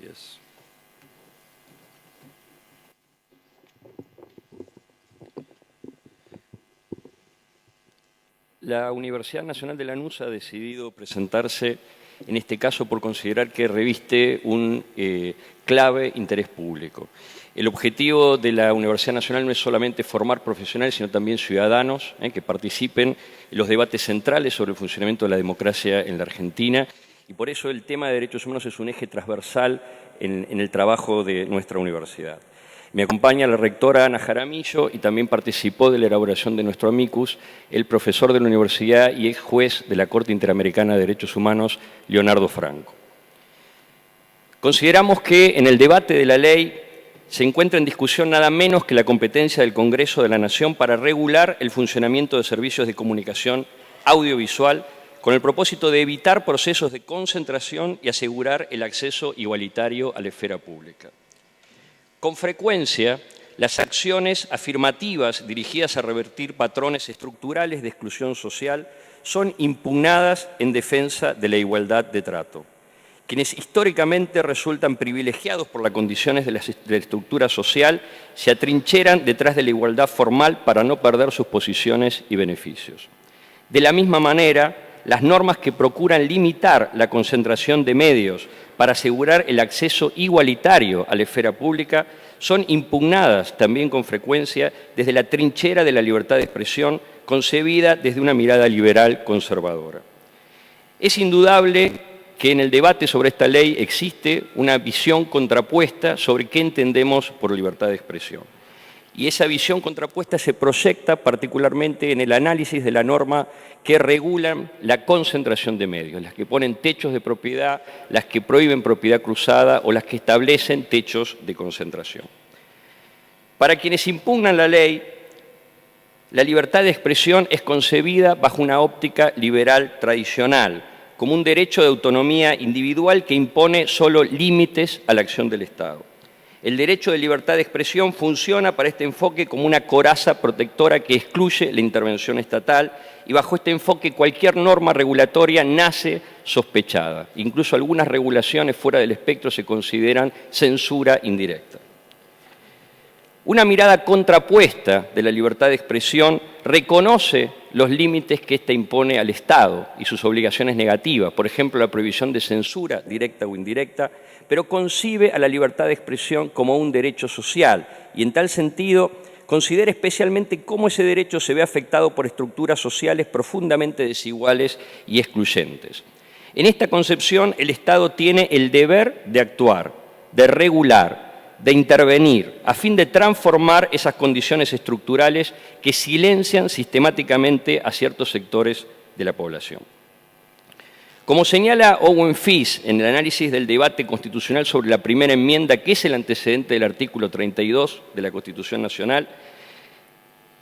Gracias. La Universidad Nacional de Lanús ha decidido presentarse, en este caso, por considerar que reviste un clave interés público. El objetivo de la Universidad Nacional no es solamente formar profesionales, sino también ciudadanos que participen en los debates centrales sobre el funcionamiento de la democracia en la Argentina, y por eso el tema de derechos humanos es un eje transversal en el trabajo de nuestra universidad. Me acompaña la rectora Ana Jaramillo y también participó de la elaboración de nuestro amicus el profesor de la universidad y ex juez de la Corte Interamericana de Derechos Humanos, Leonardo Franco. Consideramos que en el debate de la ley se encuentra en discusión nada menos que la competencia del Congreso de la Nación para regular el funcionamiento de servicios de comunicación audiovisual con el propósito de evitar procesos de concentración y asegurar el acceso igualitario a la esfera pública. Con frecuencia, las acciones afirmativas dirigidas a revertir patrones estructurales de exclusión social son impugnadas en defensa de la igualdad de trato. Quienes históricamente resultan privilegiados por las condiciones de la estructura social se atrincheran detrás de la igualdad formal para no perder sus posiciones y beneficios. De la misma manera, las normas que procuran limitar la concentración de medios para asegurar el acceso igualitario a la esfera pública son impugnadas también con frecuencia desde la trinchera de la libertad de expresión concebida desde una mirada liberal conservadora. Es indudable que en el debate sobre esta ley existe una visión contrapuesta sobre qué entendemos por libertad de expresión. Y esa visión contrapuesta se proyecta particularmente en el análisis de la norma que regulan la concentración de medios, las que ponen techos de propiedad, las que prohíben propiedad cruzada o las que establecen techos de concentración. Para quienes impugnan la ley, la libertad de expresión es concebida bajo una óptica liberal tradicional, como un derecho de autonomía individual que impone solo límites a la acción del Estado. El derecho de libertad de expresión funciona para este enfoque como una coraza protectora que excluye la intervención estatal y bajo este enfoque cualquier norma regulatoria nace sospechada. Incluso algunas regulaciones fuera del espectro se consideran censura indirecta. Una mirada contrapuesta de la libertad de expresión reconoce los límites que ésta impone al Estado y sus obligaciones negativas, por ejemplo, la prohibición de censura directa o indirecta, pero concibe a la libertad de expresión como un derecho social y, en tal sentido, considera especialmente cómo ese derecho se ve afectado por estructuras sociales profundamente desiguales y excluyentes. En esta concepción, el Estado tiene el deber de actuar, de regular, de intervenir, a fin de transformar esas condiciones estructurales que silencian sistemáticamente a ciertos sectores de la población. Como señala Owen Fish en el análisis del debate constitucional sobre la primera enmienda, que es el antecedente del artículo 32 de la Constitución Nacional,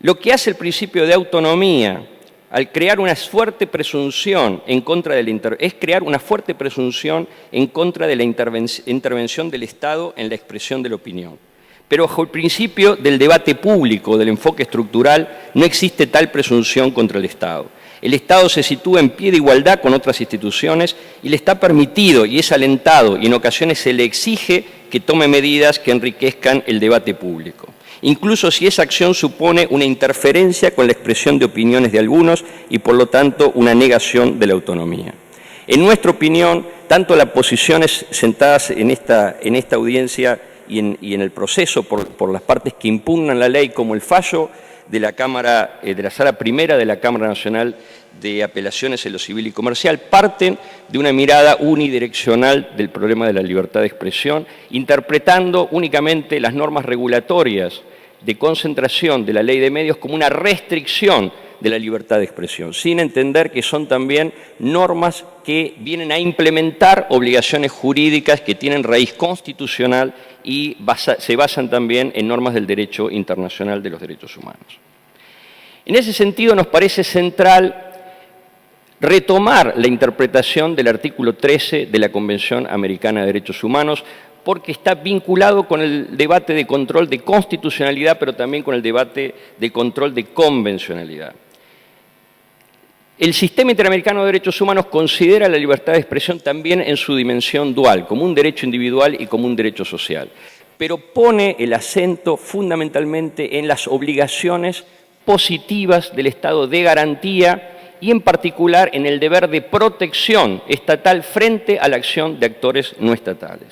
lo que hace el principio de autonomía al crear una fuerte presunción en contra de la intervención del Estado en la expresión de la opinión. Pero bajo el principio del debate público, del enfoque estructural, no existe tal presunción contra el Estado. El Estado se sitúa en pie de igualdad con otras instituciones y le está permitido y es alentado y en ocasiones se le exige que tome medidas que enriquezcan el debate público, incluso si esa acción supone una interferencia con la expresión de opiniones de algunos y, por lo tanto, una negación de la autonomía. En nuestra opinión, tanto las posiciones sentadas en esta audiencia y en el proceso por las partes que impugnan la ley, como el fallo de la Cámara, de la Sala Primera de la Cámara Nacional de Apelaciones en lo Civil y Comercial, parten de una mirada unidireccional del problema de la libertad de expresión, interpretando únicamente las normas regulatorias de concentración de la ley de medios como una restricción de la libertad de expresión, sin entender que son también normas que vienen a implementar obligaciones jurídicas que tienen raíz constitucional y se basan también en normas del derecho internacional de los derechos humanos. En ese sentido, nos parece central retomar la interpretación del artículo 13 de la Convención Americana de Derechos Humanos, porque está vinculado con el debate de control de constitucionalidad, pero también con el debate de control de convencionalidad. El sistema interamericano de derechos humanos considera la libertad de expresión también en su dimensión dual, como un derecho individual y como un derecho social, pero pone el acento fundamentalmente en las obligaciones positivas del Estado de garantía y en particular en el deber de protección estatal frente a la acción de actores no estatales.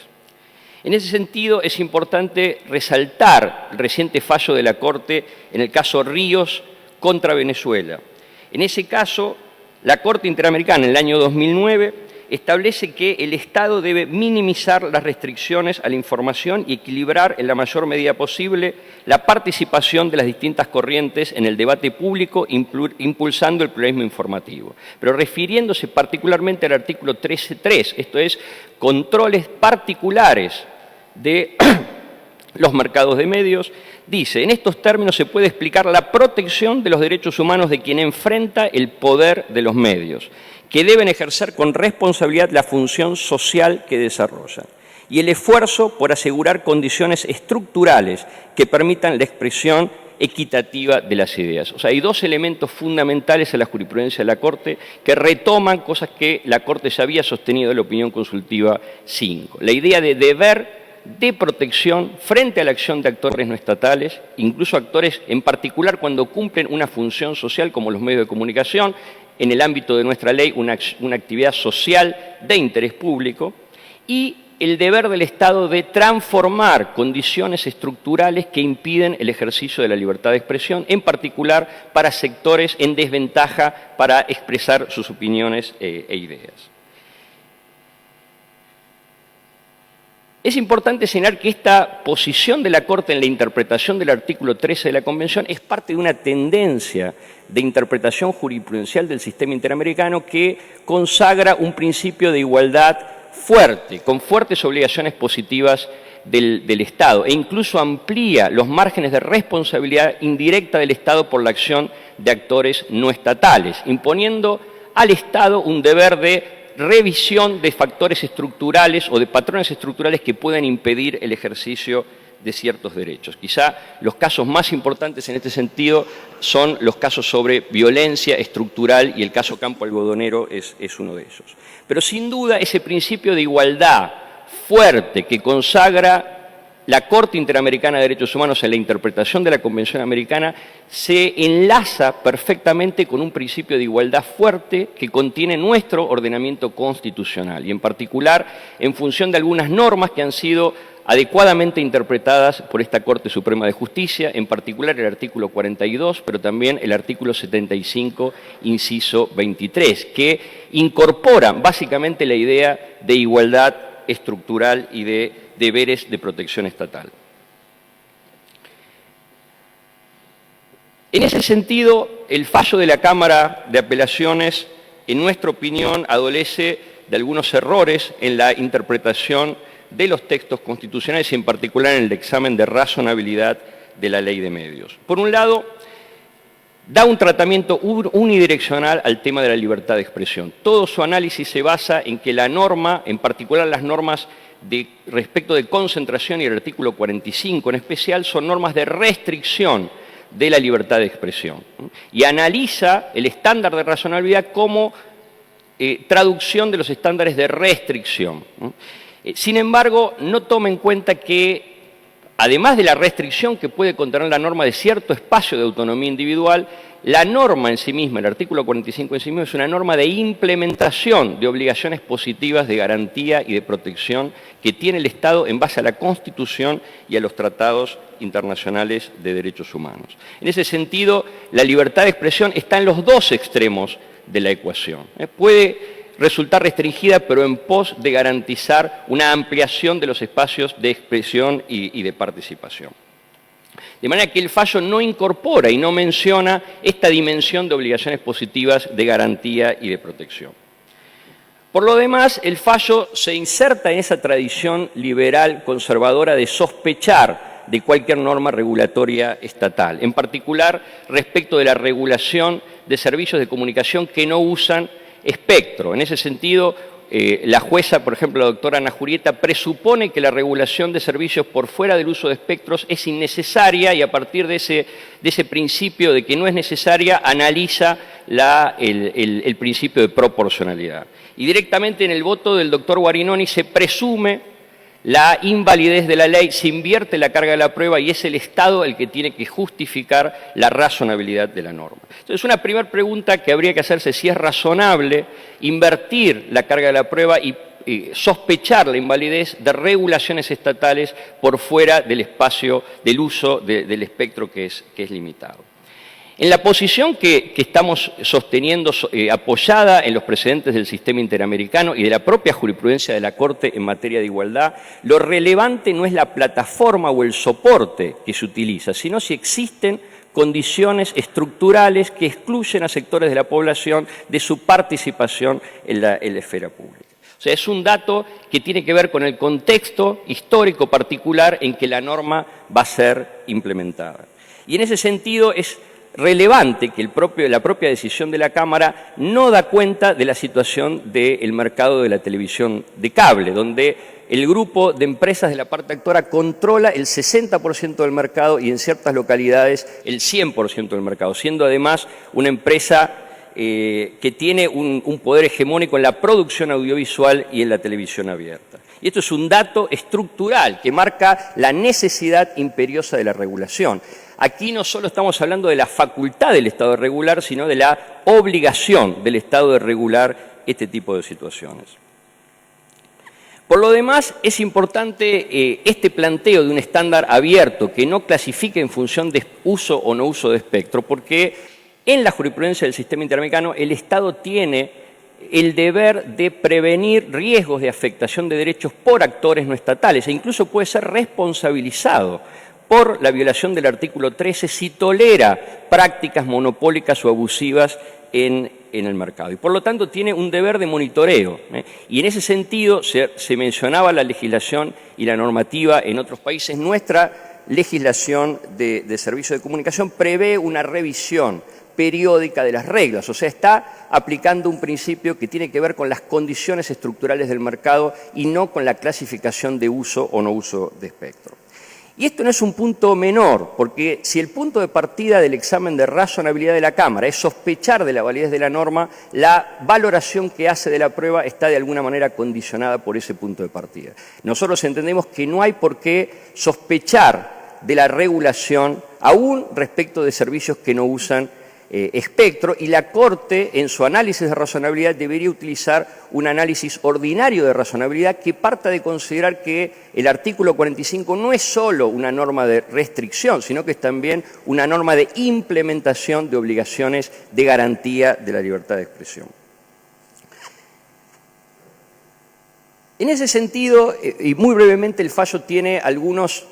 En ese sentido, es importante resaltar el reciente fallo de la Corte en el caso Ríos contra Venezuela. En ese caso, la Corte Interamericana, en el año 2009, establece que el Estado debe minimizar las restricciones a la información y equilibrar en la mayor medida posible la participación de las distintas corrientes en el debate público, impulsando el pluralismo informativo. Pero refiriéndose particularmente al artículo 13.3, esto es, controles particulares de los mercados de medios, dice, en estos términos se puede explicar la protección de los derechos humanos de quien enfrenta el poder de los medios, que deben ejercer con responsabilidad la función social que desarrollan, y el esfuerzo por asegurar condiciones estructurales que permitan la expresión equitativa de las ideas. O sea, hay dos elementos fundamentales en la jurisprudencia de la Corte que retoman cosas que la Corte ya había sostenido en la opinión consultiva 5. La idea de deber de protección frente a la acción de actores no estatales, incluso actores en particular cuando cumplen una función social como los medios de comunicación, en el ámbito de nuestra ley una actividad social de interés público, y el deber del Estado de transformar condiciones estructurales que impiden el ejercicio de la libertad de expresión, en particular para sectores en desventaja para expresar sus opiniones e ideas. Es importante señalar que esta posición de la Corte en la interpretación del artículo 13 de la Convención es parte de una tendencia de interpretación jurisprudencial del sistema interamericano que consagra un principio de igualdad fuerte, con fuertes obligaciones positivas del Estado, e incluso amplía los márgenes de responsabilidad indirecta del Estado por la acción de actores no estatales, imponiendo al Estado un deber de revisión de factores estructurales o de patrones estructurales que puedan impedir el ejercicio de ciertos derechos. Quizá los casos más importantes en este sentido son los casos sobre violencia estructural y el caso Campo Algodonero es uno de ellos. Pero sin duda ese principio de igualdad fuerte que consagra la Corte Interamericana de Derechos Humanos en la interpretación de la Convención Americana se enlaza perfectamente con un principio de igualdad fuerte que contiene nuestro ordenamiento constitucional y en particular en función de algunas normas que han sido adecuadamente interpretadas por esta Corte Suprema de Justicia, en particular el artículo 42, pero también el artículo 75, inciso 23, que incorporan básicamente la idea de igualdad estructural y de deberes de protección estatal. En ese sentido, el fallo de la Cámara de Apelaciones, en nuestra opinión, adolece de algunos errores en la interpretación de los textos constitucionales y en particular en el examen de razonabilidad de la ley de medios. Por un lado, da un tratamiento unidireccional al tema de la libertad de expresión. Todo su análisis se basa en que la norma, en particular las normas respecto de concentración y el artículo 45 en especial, son normas de restricción de la libertad de expresión. Y analiza el estándar de razonabilidad como traducción de los estándares de restricción. Sin embargo, no toma en cuenta que, además de la restricción que puede contener la norma de cierto espacio de autonomía individual, la norma en sí misma, el artículo 45 en sí mismo, es una norma de implementación de obligaciones positivas de garantía y de protección que tiene el Estado en base a la Constitución y a los tratados internacionales de derechos humanos. En ese sentido, la libertad de expresión está en los dos extremos de la ecuación. Puede resultar restringida, pero en pos de garantizar una ampliación de los espacios de expresión y de participación. De manera que el fallo no incorpora y no menciona esta dimensión de obligaciones positivas de garantía y de protección. Por lo demás, el fallo se inserta en esa tradición liberal conservadora de sospechar de cualquier norma regulatoria estatal, en particular respecto de la regulación de servicios de comunicación que no usan espectro. En ese sentido, la jueza, por ejemplo, la doctora Ana Jurieta, presupone que la regulación de servicios por fuera del uso de espectros es innecesaria y a partir de ese principio de que no es necesaria, analiza el principio de proporcionalidad. Y directamente en el voto del doctor Guarinoni se presume la invalidez de la ley, se invierte la carga de la prueba y es el Estado el que tiene que justificar la razonabilidad de la norma. Entonces, una primera pregunta que habría que hacerse si es razonable invertir la carga de la prueba y sospechar la invalidez de regulaciones estatales por fuera del espacio del uso del espectro que es limitado. En la posición que estamos sosteniendo, apoyada en los precedentes del sistema interamericano y de la propia jurisprudencia de la Corte en materia de igualdad, lo relevante no es la plataforma o el soporte que se utiliza, sino si existen condiciones estructurales que excluyen a sectores de la población de su participación en la esfera pública. O sea, es un dato que tiene que ver con el contexto histórico particular en que la norma va a ser implementada. Y en ese sentido es relevante que la propia decisión de la Cámara no da cuenta de la situación del mercado de la televisión de cable, donde el grupo de empresas de la parte actora controla el 60% del mercado y en ciertas localidades el 100% del mercado, siendo además una empresa que tiene un poder hegemónico en la producción audiovisual y en la televisión abierta. Y esto es un dato estructural que marca la necesidad imperiosa de la regulación. Aquí no solo estamos hablando de la facultad del Estado de regular, sino de la obligación del Estado de regular este tipo de situaciones. Por lo demás, es importante este planteo de un estándar abierto que no clasifique en función de uso o no uso de espectro, porque en la jurisprudencia del sistema interamericano el Estado tiene el deber de prevenir riesgos de afectación de derechos por actores no estatales e incluso puede ser responsabilizado por la violación del artículo 13 si tolera prácticas monopólicas o abusivas en el mercado. Y por lo tanto tiene un deber de monitoreo. Y en ese sentido se mencionaba la legislación y la normativa en otros países. Nuestra legislación de servicios de comunicación prevé una revisión periódica de las reglas, o sea, está aplicando un principio que tiene que ver con las condiciones estructurales del mercado y no con la clasificación de uso o no uso de espectro. Y esto no es un punto menor, porque si el punto de partida del examen de razonabilidad de la Cámara es sospechar de la validez de la norma, la valoración que hace de la prueba está de alguna manera condicionada por ese punto de partida. Nosotros entendemos que no hay por qué sospechar de la regulación, aún respecto de servicios que no usan espectro, y la Corte, en su análisis de razonabilidad, debería utilizar un análisis ordinario de razonabilidad que parta de considerar que el artículo 45 no es solo una norma de restricción, sino que es también una norma de implementación de obligaciones de garantía de la libertad de expresión. En ese sentido, y muy brevemente, el fallo tiene algunos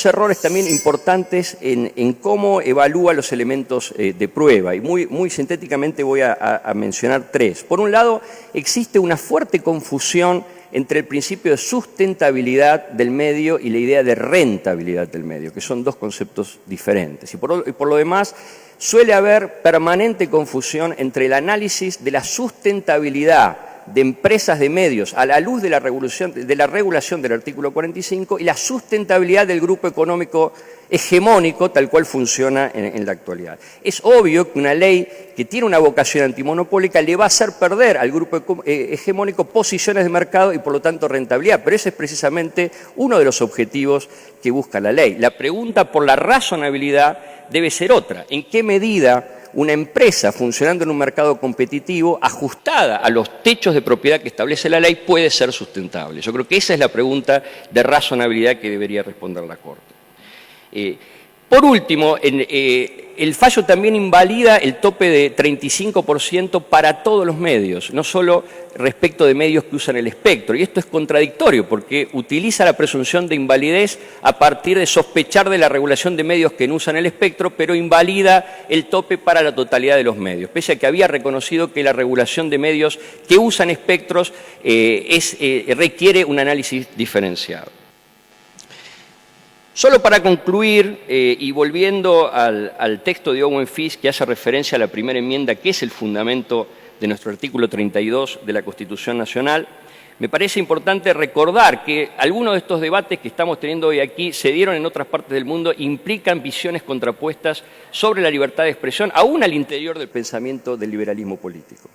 errores también importantes en cómo evalúa los elementos de prueba, y muy sintéticamente voy a mencionar tres. Por un lado, existe una fuerte confusión entre el principio de sustentabilidad del medio y la idea de rentabilidad del medio, que son dos conceptos diferentes. Y por lo demás, suele haber permanente confusión entre el análisis de la sustentabilidad de empresas de medios a la luz de la regulación del artículo 45 y la sustentabilidad del grupo económico hegemónico tal cual funciona en la actualidad. Es obvio que una ley que tiene una vocación antimonopólica le va a hacer perder al grupo hegemónico posiciones de mercado y por lo tanto rentabilidad, pero ese es precisamente uno de los objetivos que busca la ley. La pregunta por la razonabilidad debe ser otra. ¿En qué medida una empresa funcionando en un mercado competitivo, ajustada a los techos de propiedad que establece la ley, puede ser sustentable? Yo creo que esa es la pregunta de razonabilidad que debería responder la Corte. Por último, el fallo también invalida el tope de 35% para todos los medios, no solo respecto de medios que usan el espectro. Y esto es contradictorio porque utiliza la presunción de invalidez a partir de sospechar de la regulación de medios que no usan el espectro, pero invalida el tope para la totalidad de los medios, pese a que había reconocido que la regulación de medios que usan espectros requiere un análisis diferenciado. Solo para concluir, y volviendo al texto de Owen Fisk, que hace referencia a la primera enmienda, que es el fundamento de nuestro artículo 32 de la Constitución Nacional. Me parece importante recordar que algunos de estos debates que estamos teniendo hoy aquí se dieron en otras partes del mundo, implican visiones contrapuestas sobre la libertad de expresión, aún al interior del pensamiento del liberalismo político.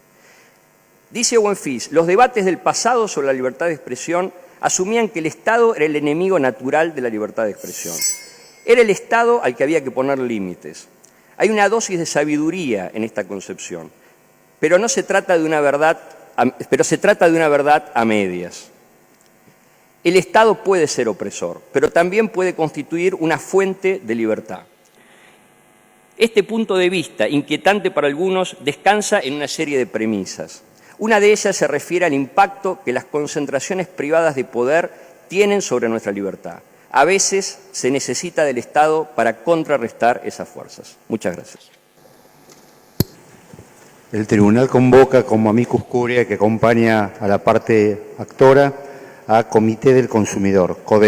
Dice Owen Fitch, los debates del pasado sobre la libertad de expresión asumían que el Estado era el enemigo natural de la libertad de expresión. Era el Estado al que había que poner límites. Hay una dosis de sabiduría en esta concepción, pero se trata de una verdad a medias. El Estado puede ser opresor, pero también puede constituir una fuente de libertad. Este punto de vista, inquietante para algunos, descansa en una serie de premisas. Una de ellas se refiere al impacto que las concentraciones privadas de poder tienen sobre nuestra libertad. A veces se necesita del Estado para contrarrestar esas fuerzas. Muchas gracias. El tribunal convoca como amicus curiae que acompaña a la parte actora a Comité del Consumidor,